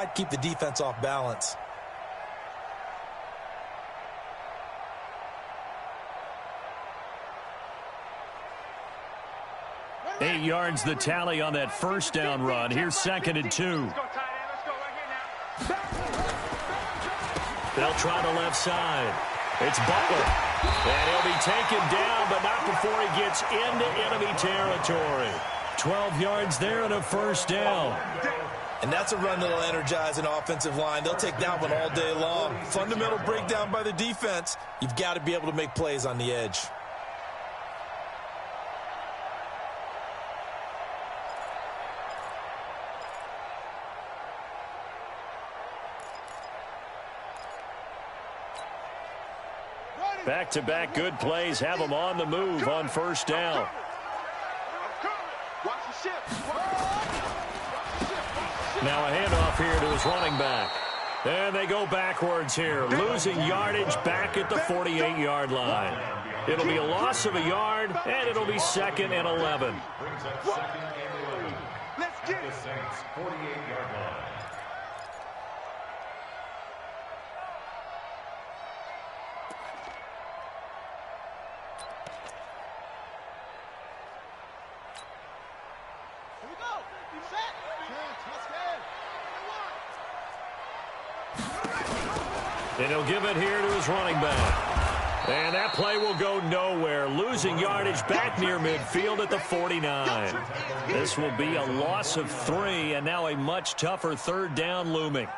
inside, keep the defense off balance. 8 yards the tally on that first down run. Here's 2nd and 2. They'll try the left side. It's Butler. And he'll be taken down, but not before he gets into enemy territory. 12 yards there and a first down. And that's a run that'll energize an offensive line. They'll take that one all day long. Fundamental breakdown by the defense. You've got to be able to make plays on the edge. Back-to-back good plays have them on the move on first down. Now a handoff here to his running back. And they go backwards here, losing yardage back at the 48-yard line. It'll be a loss of a yard, and it'll be 2nd and 11. Let's get it. 48-yard line. And he'll give it here to his running back. And that play will go nowhere, losing yardage back near midfield at the 49. This will be a loss of 3, and now a much tougher third down looming.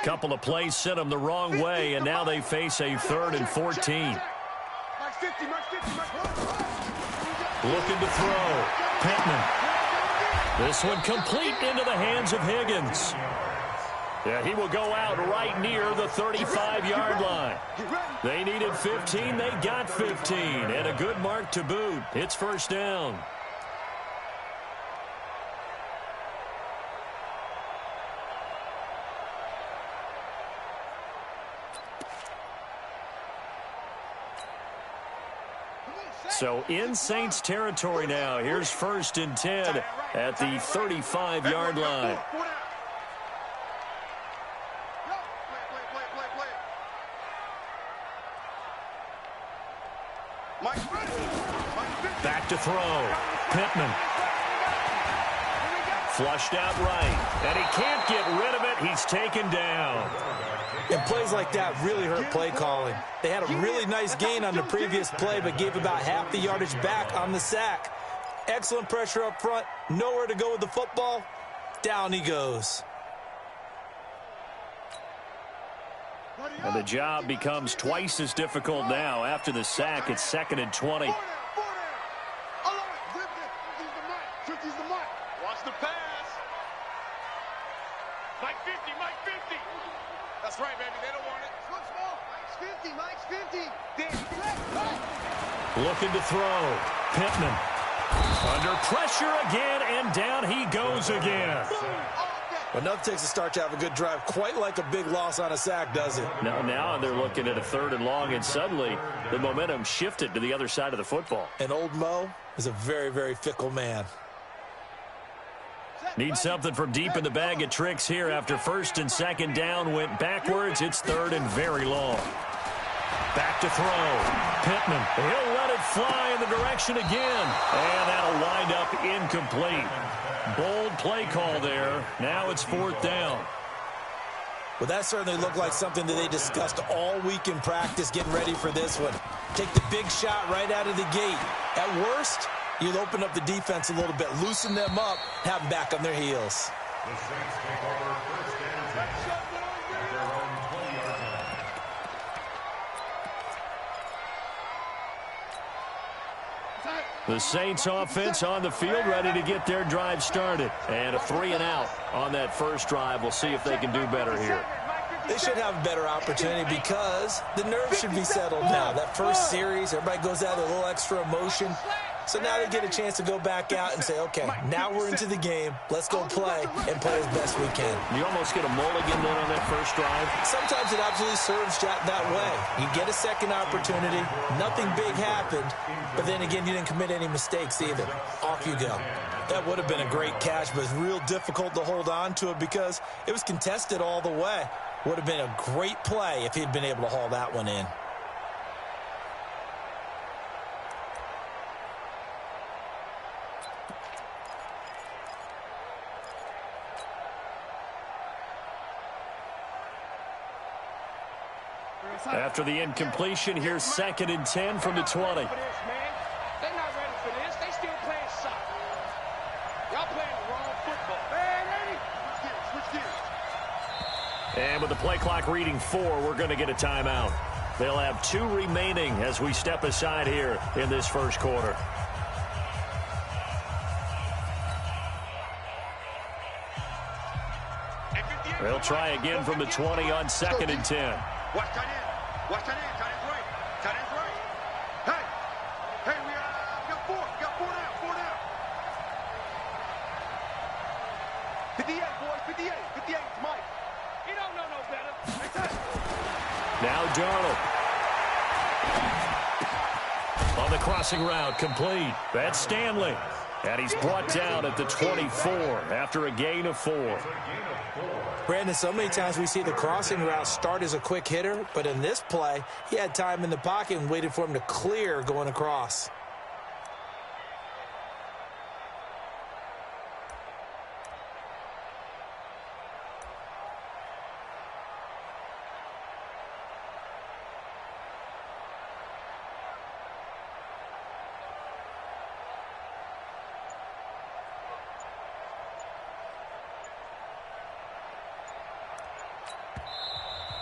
Couple of plays sent them the wrong way, and now they face a 3rd and 14. Looking to throw. Pittman. This one complete into the hands of Higgins. Yeah, he will go out right near the 35-yard line. They needed 15. They got 15. And a good mark to boot. It's first down. So in Saints territory now. Here's 1st and 10 at the 35-yard line. Back to throw. Pittman. Flushed out right. And he can't get rid of it. He's taken down. And plays like that really hurt play calling. They had a really nice gain on the previous play, but gave about half the yardage back on the sack. Excellent pressure up front. Nowhere to go with the football. Down he goes. And the job becomes twice as difficult now. After the sack, it's 2nd and 20. Watch the pass. Mike 50, Mike 50. That's right, baby. They don't want it. Mike's 50, Mike's 50. Looking to throw. Pittman. Under pressure again, and down he goes again. Enough takes a start to have a good drive. Quite like a big loss on a sack, does it? Now they're looking at a 3rd and long, and suddenly the momentum shifted to the other side of the football. And old Mo is a very, very fickle man. Need something from deep in the bag of tricks here after 1st and 2nd down went backwards. It's 3rd and very long. Back to throw. Pittman. He'll let it fly in the direction again. And that'll wind up incomplete. Bold play call there. Now it's 4th down. Well, that certainly looked like something that they discussed all week in practice getting ready for this one. Take the big shot right out of the gate. At worst, you'll open up the defense a little bit, loosen them up, have them back on their heels. The Saints take over 1st and 10 at their own 20-yard line. The Saints offense on the field ready to get their drive started. And a 3 and out on that first drive. We'll see if they can do better here. They should have a better opportunity because the nerves should be settled now. That first series, everybody goes out with a little extra emotion. So now they get a chance to go back out and say, okay, now we're into the game. Let's go play and play as best we can. You almost get a mulligan then on that first drive. Sometimes it absolutely serves that way. You get a second opportunity. Nothing big happened. But then again, you didn't commit any mistakes either. Off you go. That would have been a great catch, but it's real difficult to hold on to it because it was contested all the way. Would have been a great play if he'd been able to haul that one in. After the incompletion, here's 2nd and 10 from the 20. They're not ready for this. They still playing soccer. Y'all playing the wrong football. Man, ready? Switch gears. And with the play clock reading 4, we're going to get a timeout. They'll have 2 remaining as we step aside here in this first quarter. They'll try again from the 20 on 2nd and 10. Watch tight end. Watch tight end. Tight end's right. Tight end's right. Hey, we got 4. We got 4 down. 4 down. 58, boys. 58. 58. It's Mike. He don't know no better. That's it. Now Darnold. On the crossing route, complete. That's Stanley. And he's brought down at the 24 after a gain of 4. Brandon, so many times we see the crossing route start as a quick hitter, but in this play, he had time in the pocket and waited for him to clear going across.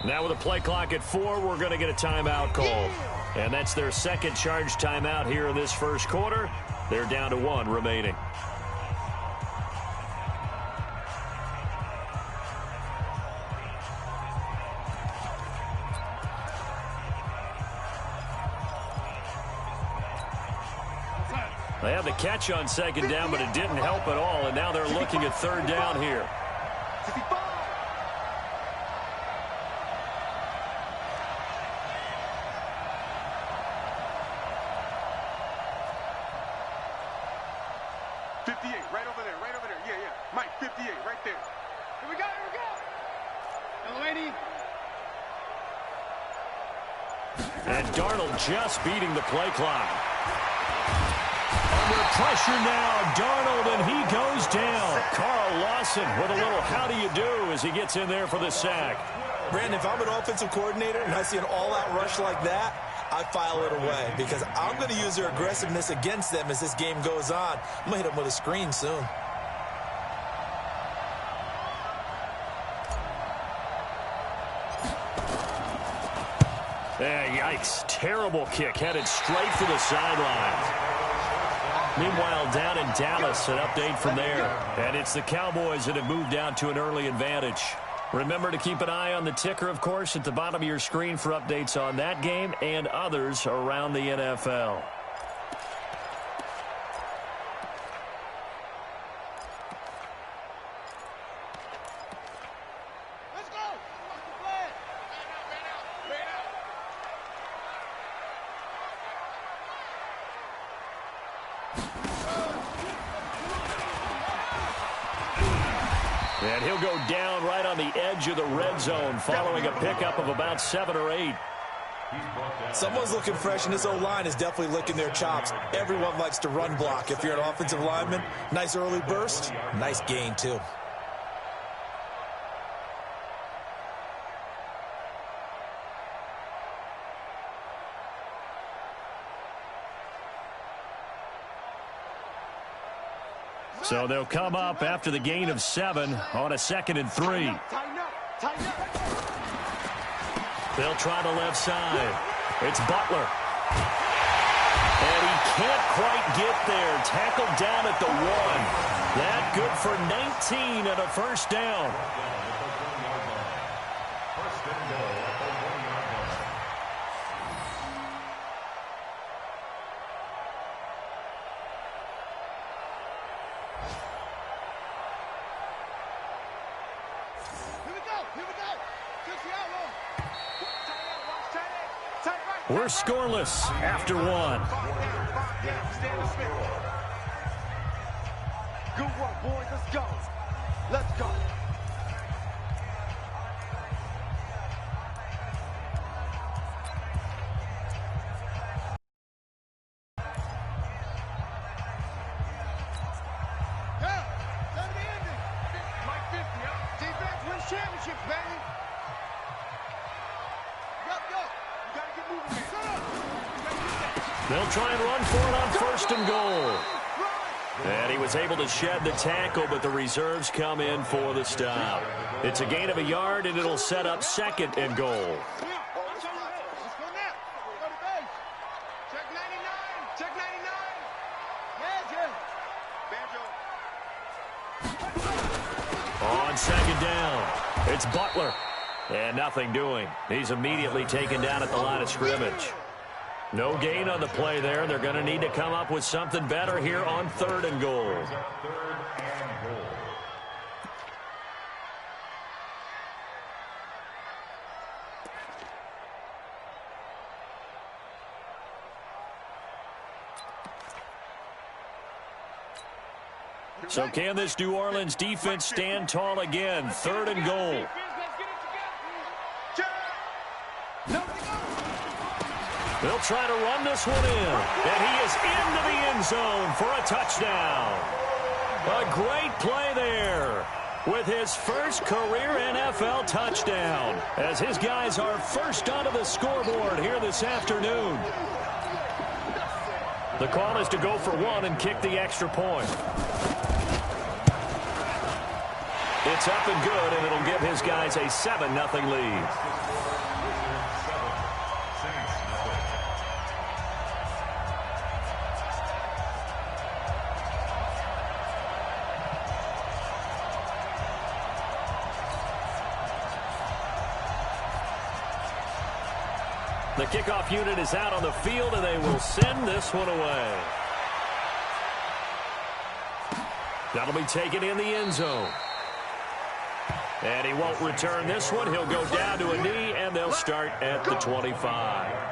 Now with a play clock at 4, we're going to get a timeout called. And that's their second charge timeout here in this first quarter. They're down to 1 remaining. They had the catch on 2nd down, but it didn't help at all. And now they're looking at 3rd down here. 58, right over there, right over there. Yeah. Mike, 58, right there. Here we go. Lady. And Darnold just beating the play clock. Under pressure now, Darnold, and he goes down. Carl Lawson with a little how do you do as he gets in there for the sack. Brandon, if I'm an offensive coordinator and I see an all-out rush like that, I file it away because I'm going to use their aggressiveness against them as this game goes on. I'm going to hit them with a screen soon. Yikes. Terrible kick headed straight for the sideline. Meanwhile, down in Dallas, an update from there. And it's the Cowboys that have moved down to an early advantage. Remember to keep an eye on the ticker, of course, at the bottom of your screen for updates on that game and others around the NFL. Let's go. And he'll go down right on the edge of the red zone following a pickup of about 7 or 8. Someone's looking fresh, and this O-line is definitely licking their chops. Everyone likes to run block. If you're an offensive lineman, nice early burst, nice gain too. So they'll come up after the gain of 7 on a 2nd and 3. Tighten up. They'll try the left side. It's Butler. And he can't quite get there. Tackled down at the 1. That good for 19 and a first down. We're scoreless after one. Good work, boys. Let's go. Let's go. Yeah, that's the ending. Mike 50, huh? Defense wins championships, baby. Yup. You gotta get moving, man. Shut up. You gotta get that. They'll try and run for it on first and goal. And he was able to shed the tackle, but the reserves come in for the stop. It's a gain of a yard, and it'll set up second and goal. Let's go now. Go to base. Check 99. Check 99. Banjo. On second down, it's Butler. And nothing doing. He's immediately taken down at the line of scrimmage. No gain on the play there. They're going to need to come up with something better here on third and goal. So can this New Orleans defense stand tall again? Third and goal. They'll try to run this one in. And he is into the end zone for a touchdown. A great play there with his first career NFL touchdown as his guys are first onto the scoreboard here this afternoon. The call is to go for one and kick the extra point. It's up and good, and it'll give his guys a 7-0 lead. The kickoff unit is out on the field, and they will send this one away. That'll be taken in the end zone. And he won't return this one. He'll go down to a knee, and they'll start at the 25.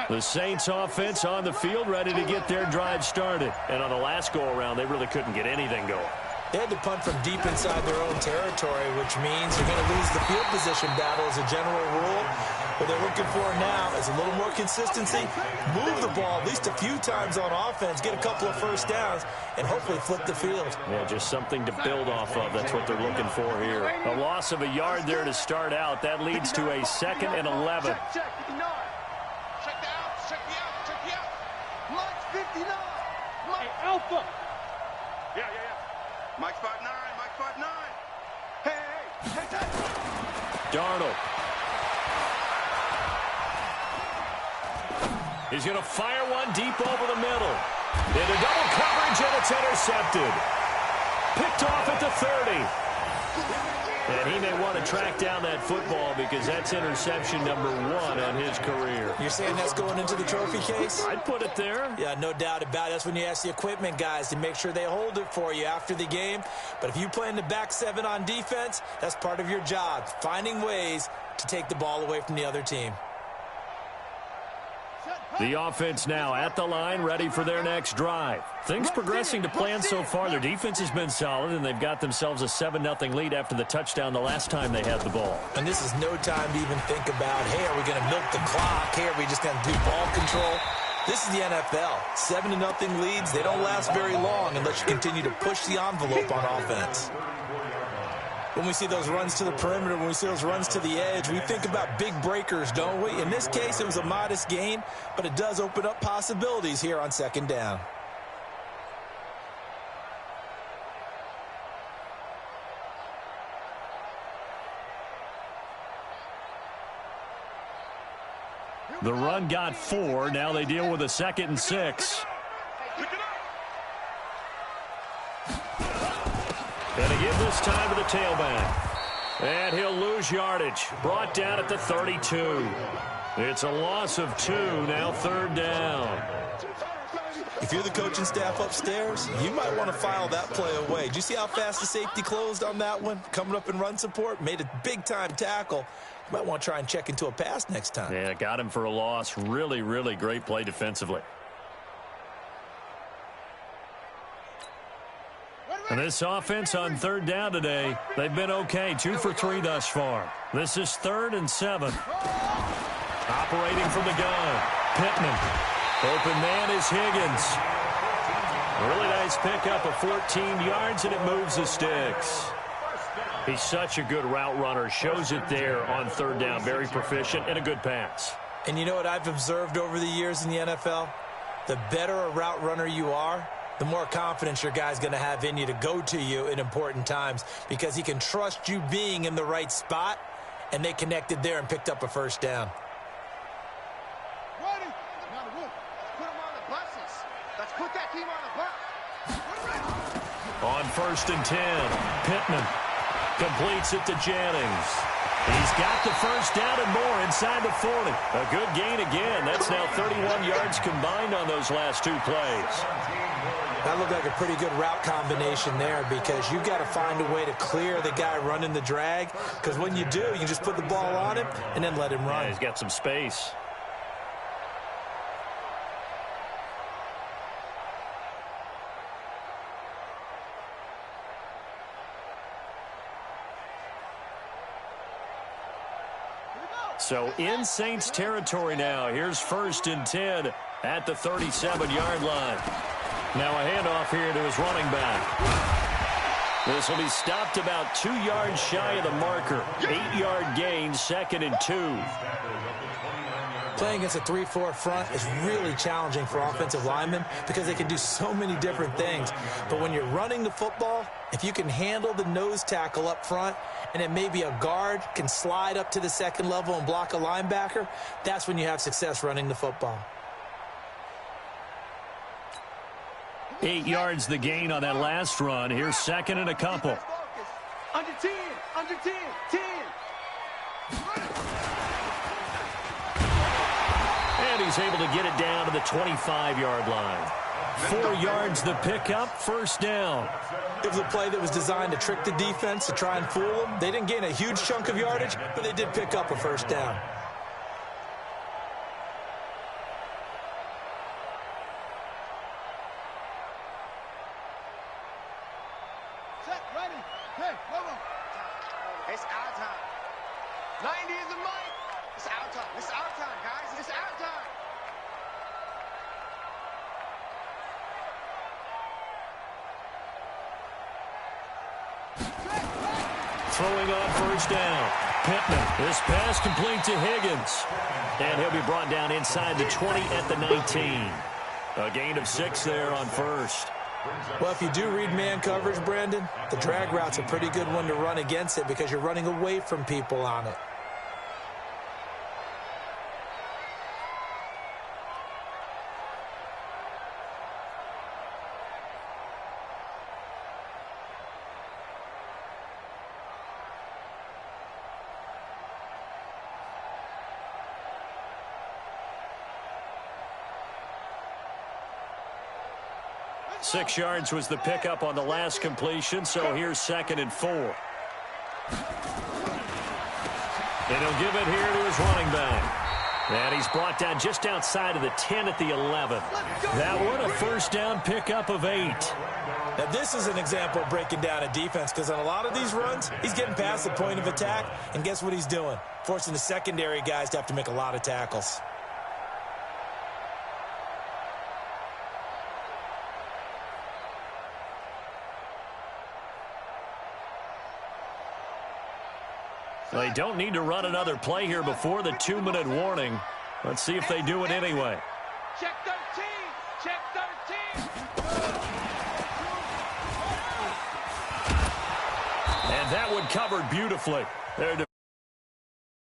The Saints offense on the field, ready to get their drive started. And on the last go-around, they really couldn't get anything going. They had to punt from deep inside their own territory, which means you're going to lose the field position battle as a general rule. What they're looking for now is a little more consistency, move the ball at least a few times on offense, get a couple of first downs, and hopefully flip the field. Yeah, just something to build off of. That's what they're looking for here. A loss of a yard there to start out. That leads to a 2nd and 11. Alpha. Yeah. Mike's 5'9", Mike's 5'9". Hey. Darnold. He's going to fire one deep over the middle. Into double coverage, and it's intercepted. Picked off at the 30. And he may want to track down that football because that's interception number 1 on his career. You're saying that's going into the trophy case? I'd put it there. Yeah, no doubt about it. That's when you ask the equipment guys to make sure they hold it for you after the game. But if you play in the back 7 on defense, that's part of your job, finding ways to take the ball away from the other team. The offense now at the line, ready for their next drive. Things progressing to plan so far. Their defense has been solid, and they've got themselves a 7-0 lead after the touchdown the last time they had the ball. And this is no time to even think about, hey, are we going to milk the clock? Hey, are we just going to do ball control? This is the NFL. 7-0 leads, they don't last very long unless you continue to push the envelope on offense. When we see those runs to the perimeter, when we see those runs to the edge, we think about big breakers, don't we? In this case, it was a modest gain, but it does open up possibilities here on 2nd down. The run got 4. Now they deal with a 2nd and 6. Going to give this time to the tailback. And he'll lose yardage. Brought down at the 32. It's a loss of 2. Now 3rd down. If you're the coaching staff upstairs, you might want to file that play away. Did you see how fast the safety closed on that one? Coming up in run support, made a big-time tackle. You might want to try and check into a pass next time. Yeah, got him for a loss. Really, really great play defensively. And this offense on 3rd down today, they've been okay. 2 for 3 thus far. This is 3rd and 7. Operating from the gun, Pittman. Open man is Higgins. Really nice pickup of 14 yards, and it moves the sticks. He's such a good route runner. Shows it there on 3rd down. Very proficient and a good pass. And you know what I've observed over the years in the NFL? The better a route runner you are, the more confidence your guy's going to have in you to go to you in important times because he can trust you being in the right spot, and they connected there and picked up a 1st down. Ready? Now the roof. Put them on the buses. Let's put that team on the bus. On 1st and 10, Pittman completes it to Jennings. He's got the 1st down and more inside the 40. A good gain again. That's now 31 yards combined on those last 2 plays. That looked like a pretty good route combination there because you've got to find a way to clear the guy running the drag, because when you do, you can just put the ball on him and then let him run. Yeah, he's got some space. So in Saints territory now. Here's 1st and 10 at the 37-yard line. Now a handoff here to his running back. This will be stopped about 2 yards shy of the marker. 8-yard gain, 2nd and 2. Playing against a 3-4 front is really challenging for offensive linemen because they can do so many different things. But when you're running the football, if you can handle the nose tackle up front and then maybe a guard can slide up to the 2nd level and block a linebacker, that's when you have success running the football. 8 yards the gain on that last run. Here's 2nd and a couple. Under 10, under 10, 10. And he's able to get it down to the 25-yard line. 4 yards the pickup, 1st down. It was a play that was designed to trick the defense, to try and fool them. They didn't gain a huge chunk of yardage, but they did pick up a 1st down. Set, ready. Hey, whoa. It's our time. 90 is the mic. It's our time. It's our time, guys. It's our time. Throwing on 1st down. Pittman. This pass complete to Higgins. And he'll be brought down inside the 20 at the 19. A gain of 6 there on 1st. Well, if you do read man coverage, Brandon, the drag route's a pretty good one to run against it because you're running away from people on it. Six yards was the pickup on the last completion, so here's 2nd and 4. And he'll give it here to his running back. And he's brought down just outside of the 10 at the 11. That one a 1st down pickup of 8. Now, this is an example of breaking down a defense because on a lot of these runs, he's getting past the point of attack, and guess what he's doing? Forcing the secondary guys to have to make a lot of tackles. They don't need to run another play here before the 2-minute warning. Let's see if they do it anyway. Check 13. Check 13. And that one covered beautifully. Their